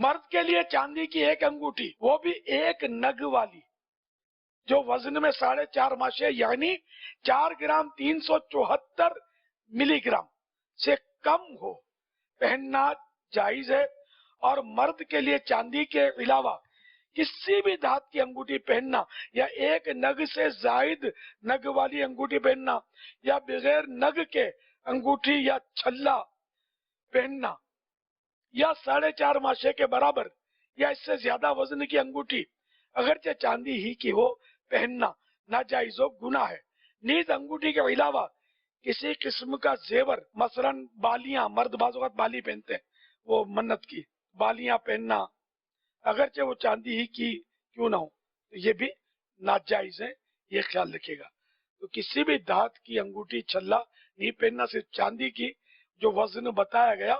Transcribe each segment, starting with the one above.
مرد کے لیے چاندی کی ایک انگوٹھی، وہ بھی ایک نگ والی، جو وزن میں 4.5 ماشے یعنی 4 گرام 374 ملی گرام سے کم ہو، پہننا جائز ہے۔ اور مرد کے لیے چاندی کے علاوہ کسی بھی دھات کی انگوٹھی پہننا یا ایک نگ سے زائد نگ والی انگوٹھی پہننا یا بغیر نگ کے انگوٹھی یا چھلا پہننا یا 4.5 ماشے کے برابر یا اس سے زیادہ وزن کی انگوٹھی اگرچہ چاندی ہی کی ہو پہننا ناجائز و گناہ ہے۔ نیز انگوٹھی کے علاوہ کسی قسم کا زیور، مثلا بالیاں، مرد بعض اوقات بالی پہنتے ہیں، وہ منت کی بالیاں پہننا اگرچہ وہ چاندی ہی کی کیوں نہ ہو، یہ بھی ناجائز ہے، یہ خیال رکھے گا۔ تو کسی بھی دھات کی انگوٹھی چھلا نہیں پہننا، صرف چاندی کی جو وزن بتایا گیا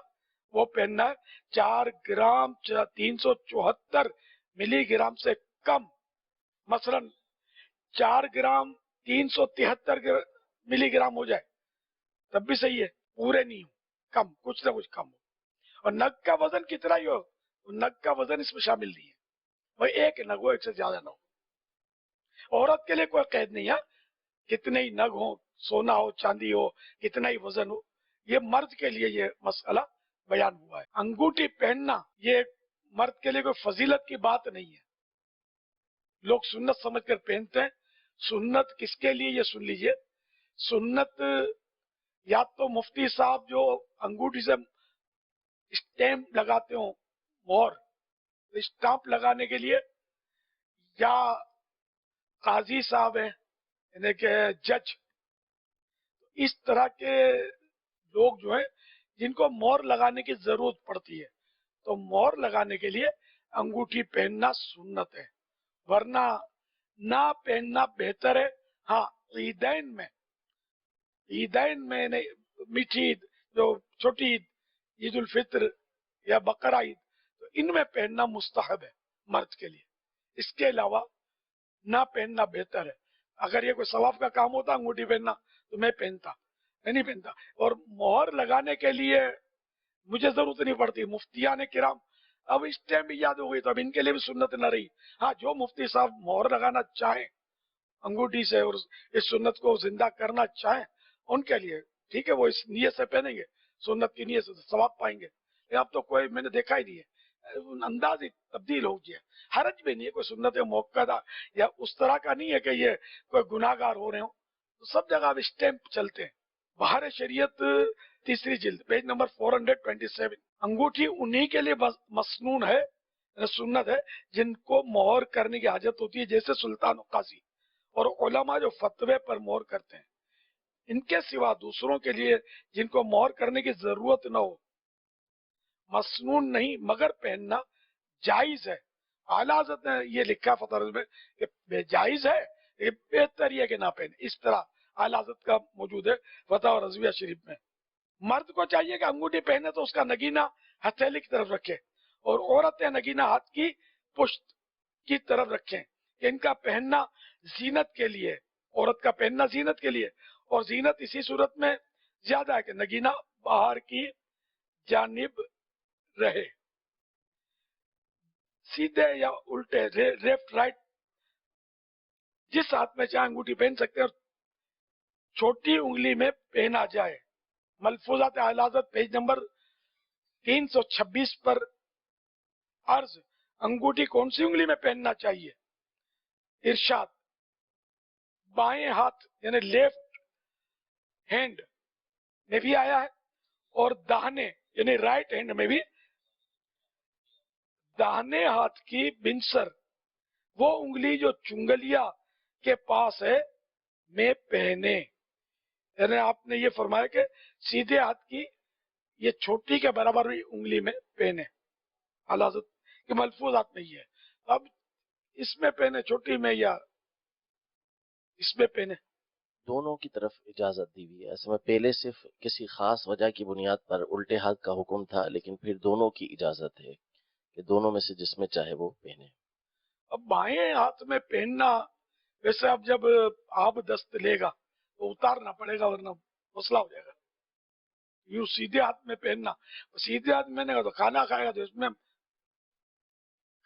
وہ پہننا ہے، 4 گرام 374 ملی گرام سے کم، مثلا 4 گرام 373 ملی گرام ہو جائے تب بھی صحیح ہے، پورے نہیں ہو، کم، کچھ نہ کچھ کم ہو۔ اور نگ کا وزن کتنا ہی ہو، نگ کا وزن اس میں شامل نہیں ہے، وہ ایک نگ ہو، ایک سے زیادہ نہ ہو۔ عورت کے لیے کوئی قید نہیں ہے، کتنے ہی نگ ہو، سونا ہو، چاندی ہو، کتنا ہی وزن ہو، یہ مرد کے لیے یہ مسئلہ بیان ہوا ہے۔ انگوٹھی پہننا یہ مرد کے لیے کوئی فضیلت کی بات نہیں ہے، لوگ سنت سمجھ کر پہنتے ہیں۔ سنت کس کے لیے، یہ سن لیجئے، سنت یا تو مفتی صاحب جو انگوٹھی سے اسٹیمپ لگاتے ہوں، مہر، اسٹامپ لگانے کے لیے، یا قاضی صاحب ہیں یعنی کہ جج، اس طرح کے لوگ جو ہیں جن کو مہر لگانے کی ضرورت پڑتی ہے، تو مہر لگانے کے لیے انگوٹھی پہننا سنت ہے، ورنہ نہ پہننا بہتر ہے۔ ہاں عیدین میں نہیں، میٹھی عید، جو چھوٹی عید، عید الفطر یا بقرہ عید، تو ان میں پہننا مستحب ہے مرد کے لیے، اس کے علاوہ نہ پہننا بہتر ہے۔ اگر یہ کوئی ثواب کا کام ہوتا انگوٹھی پہننا تو میں پہنتا، میں نہیں پہنتا۔ اور مہر لگانے کے لیے مجھے ضرورت نہیں پڑتی، مفتیان کرام اب اس ٹائم بھی یاد ہو گئی تو اب ان کے لیے بھی سنت نہ رہی۔ ہاں جو مفتی صاحب مہر لگانا چاہیں انگوٹھی سے اور اس سنت کو زندہ کرنا چاہیں ان کے لیے ٹھیک ہے، وہ اس نیت سے پہنیں گے، سنت کی نیت سے ثواب پائیں گے۔ اب تو کوئی میں نے دیکھا ہی نہیں ہے، انداز ہی تبدیل ہو گیا، حرج بھی نہیں ہے، کوئی سنت موقع یا اس طرح کا نہیں ہے کہ یہ کوئی گناہ گار ہو رہے ہوں، تو سب جگہ اب اسٹیمپ چلتے ہیں۔ بہار شریعت 3 جلد پیج نمبر 427۔ انگوٹھی انہی کے لیے مسنون ہے، سنت ہے جن کو مہر کرنے کی حاجت ہوتی ہے، جیسے سلطان و قاضی اور علماء جو فتوے پر مہر کرتے ہیں۔ ان کے سوا دوسروں کے لیے جن کو مہر کرنے کی ضرورت نہ ہو، مسنون نہیں مگر پہننا جائز ہے۔ اعلیٰ حضرت نے یہ لکھا فتح میں کہ جائز ہے، یہ بہتر یہ کہ نہ پہنے، اس طرح اعلیٰ حضرت کا موجود ہے فتح رضویہ شریف میں۔ مرد کو چاہیے کہ انگوٹھی پہنے تو اس کا نگینہ ہتھیلی کی طرف رکھے، اور عورتیں نگینہ ہاتھ کی پشت کی طرف رکھیں، کہ ان کا پہننا زینت کے لیے، عورت کا پہننا زینت کے لیے، اور زینت اسی صورت میں زیادہ ہے کہ نگینہ باہر کی جانب رہے، سیدھے یا الٹے، لیفٹ رائٹ، جس ہاتھ میں چاہے انگوٹھی پہن سکتے ہیں، اور چھوٹی انگلی میں پہنا جائے۔ ملفوظات اعلیٰ حضرت پیج نمبر 326 پر عرض، انگوٹھی کون سی انگلی میں پہننا چاہیے؟ ارشاد، بائیں ہاتھ یعنی لیفٹ ہینڈ میں بھی آیا ہے، اور داہنے یعنی رائٹ ہینڈ میں بھی، داہنے ہاتھ کی بنسر، وہ انگلی جو چنگلیا کے پاس ہے، میں پہنے، یعنی آپ نے یہ فرمایا کہ سیدھے ہاتھ کی یہ چھوٹی کے برابر بھی انگلی میں پہنے، اعلیٰ حضرت کے ملفوظات میں یہ ہے۔ اب اس میں پہنے چھوٹی میں یا اس میں پہنے، دونوں کی طرف اجازت دی ہوئی ہے۔ ایسے میں پہلے صرف کسی خاص وجہ کی بنیاد پر الٹے ہاتھ کا حکم تھا، لیکن پھر دونوں کی اجازت ہے کہ دونوں میں سے جس میں چاہے وہ پہنے۔ اب بائیں ہاتھ میں پہننا، ویسے اب جب آب دست لے گا تو اتارنا پڑے گا ورنہ مسئلہ ہو جائے گا۔ یوں سیدھے ہاتھ میں پہننا، سیدھے ہاتھ میں نہیں تو کھانا کھائے گا تو اس میں